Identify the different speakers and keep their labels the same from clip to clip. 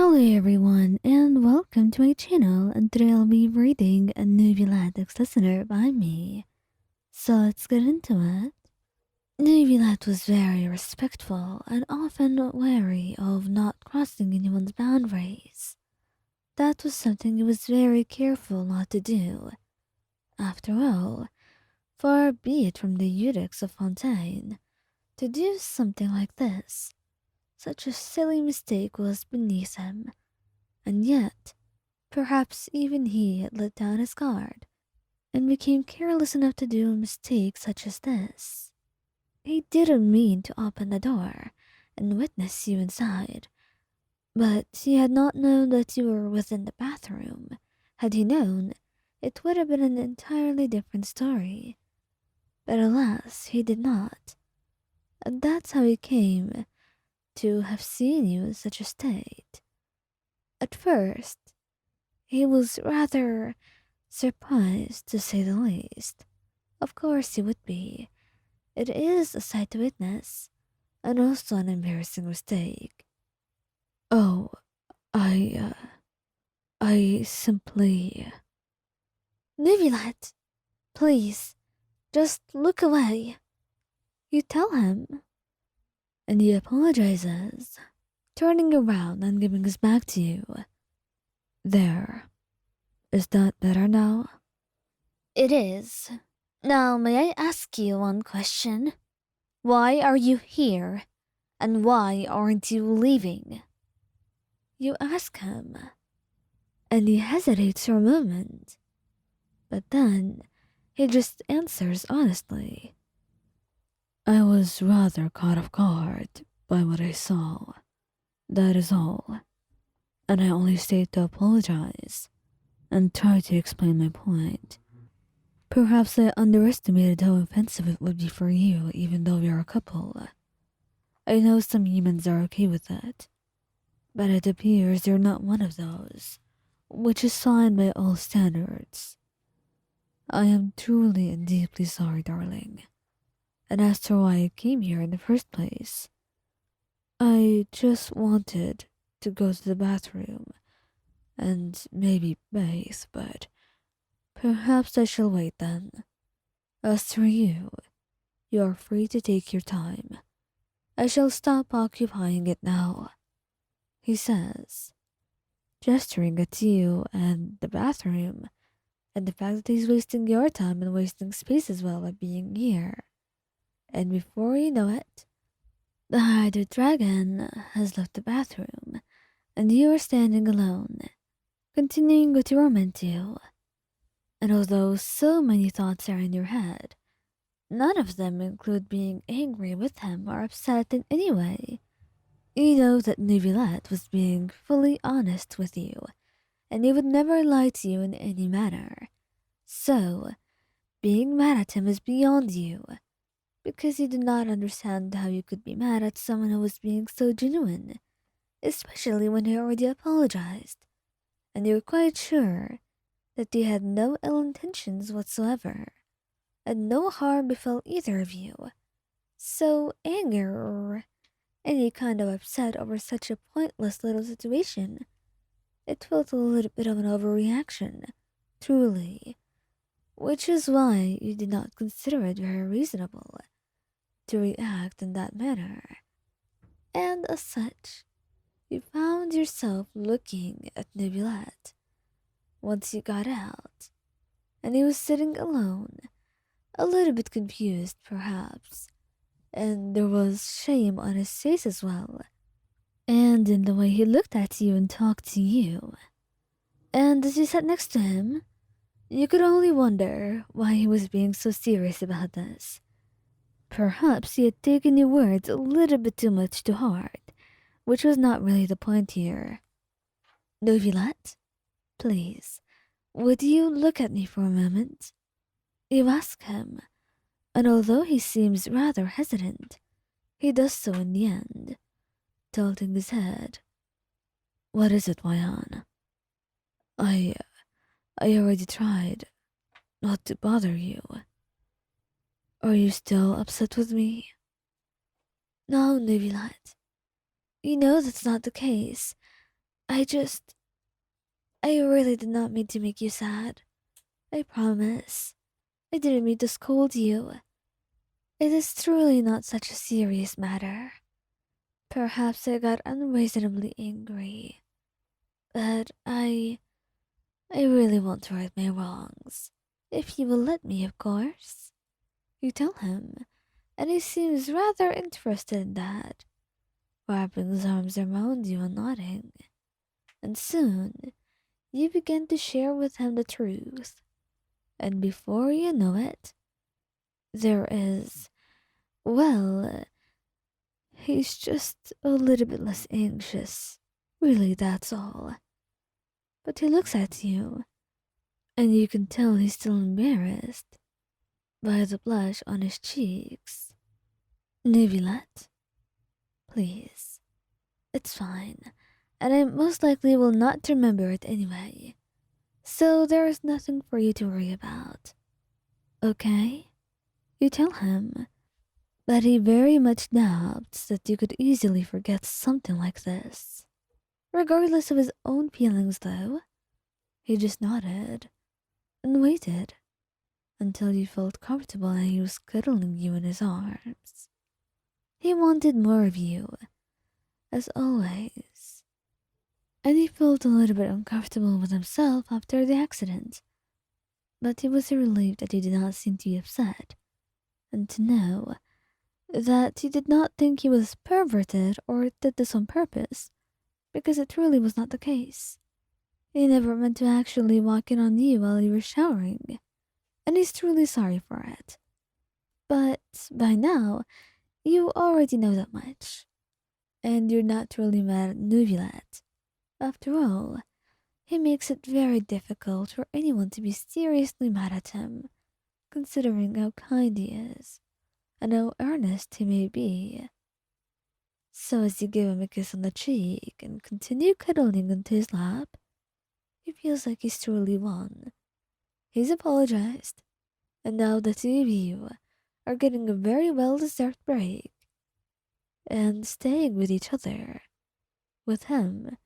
Speaker 1: Hello everyone and welcome to my channel, and today I'll be reading a Neuvillette listener by me. So let's get into it. Neuvillette was very respectful and often wary of not crossing anyone's boundaries. That was something he was very careful not to do. After all, far be it from the eunuchs of Fontaine to do something like this. Such a silly mistake was beneath him. And yet, perhaps even he had let down his guard and became careless enough to do a mistake such as this. He didn't mean to open the door and witness you inside, but he had not known that you were within the bathroom. Had he known, it would have been an entirely different story. But alas, he did not. And that's how he came to have seen you in such a state. At first, he was rather surprised, to say the least. Of course he would be. It is a sight to witness, and also an embarrassing mistake. Oh, I, I simply... Neuvillette, please, just look away. You tell him. And he apologizes, turning around and giving his back to you. There. Is that better now? It is. Now, may I ask you one question? Why are you here? And why aren't you leaving? You ask him, and he hesitates for a moment. But then, he just answers honestly. I was rather caught off guard by what I saw. That is all. And I only stayed to apologize and try to explain my point. Perhaps I underestimated how offensive it would be for you, even though we are a couple. I know some humans are okay with that, but it appears you're not one of those, which is fine by all standards. I am truly and deeply sorry, darling. And as to why I came here in the first place, I just wanted to go to the bathroom and maybe bathe, but perhaps I shall wait then. As for you, you are free to take your time. I shall stop occupying it now, he says, gesturing at you and the bathroom, and the fact that he's wasting your time and wasting space as well by being here. And before you know it, the Hydra Dragon has left the bathroom, and you are standing alone, continuing what you were meant to. And although so many thoughts are in your head, none of them include being angry with him or upset in any way. You know that Neuvillette was being fully honest with you, and he would never lie to you in any manner. So, being mad at him is beyond you, because you do not understand how you could be mad at someone who was being so genuine, especially when he already apologized, and you're quite sure that he had no ill intentions whatsoever, and no harm befell either of you. So anger or any kind of upset over such a pointless little situation, it felt a little bit of an overreaction, truly, which is why you did not consider it very reasonable to react in that manner. And as such, you found yourself looking at Neuvillette once you got out, and he was sitting alone, a little bit confused perhaps, and there was shame on his face as well, and in the way he looked at you and talked to you. And as you sat next to him, you could only wonder why he was being so serious about this. Perhaps he had taken your words a little bit too much to heart, which was not really the point here. Neuvillette, please, would you look at me for a moment? You ask him, and although he seems rather hesitant, he does so in the end, tilting his head. What is it, Wayan? I already tried not to bother you. Are you still upset with me? No, Neuvillette. You know that's not the case. I just. I really did not mean to make you sad. I promise. I didn't mean to scold you. It is truly not such a serious matter. Perhaps I got unreasonably angry, but I really want to right my wrongs. If you will let me, of course. You tell him, and he seems rather interested in that, wrapping his arms around you and nodding. And soon, you begin to share with him the truth. And before you know it, there is, well, he's just a little bit less anxious. Really, that's all. But he looks at you, and you can tell he's still embarrassed by the blush on his cheeks. Neuvillette, please. It's fine, and I most likely will not remember it anyway. So there is nothing for you to worry about. Okay? You tell him, but he very much doubts that you could easily forget something like this. Regardless of his own feelings, though, he just nodded and waited until you felt comfortable and he was cuddling you in his arms. He wanted more of you, as always, and he felt a little bit uncomfortable with himself after the accident, but he was relieved that you did not seem to be upset, and to know that he did not think he was perverted or did this on purpose, because it really was not the case. He never meant to actually walk in on you while you were showering, and he's truly sorry for it. But by now, you already know that much, and you're not really mad at Neuvillette. After all, he makes it very difficult for anyone to be seriously mad at him, considering how kind he is, and how earnest he may be. So as you give him a kiss on the cheek and continue cuddling into his lap, he feels like he's truly won. He's apologized, and now the two of you are getting a very well-deserved break and staying with each other, with him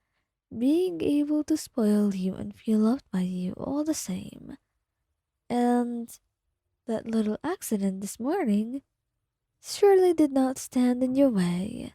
Speaker 1: being able to spoil you and feel loved by you all the same. And that little accident this morning surely did not stand in your way.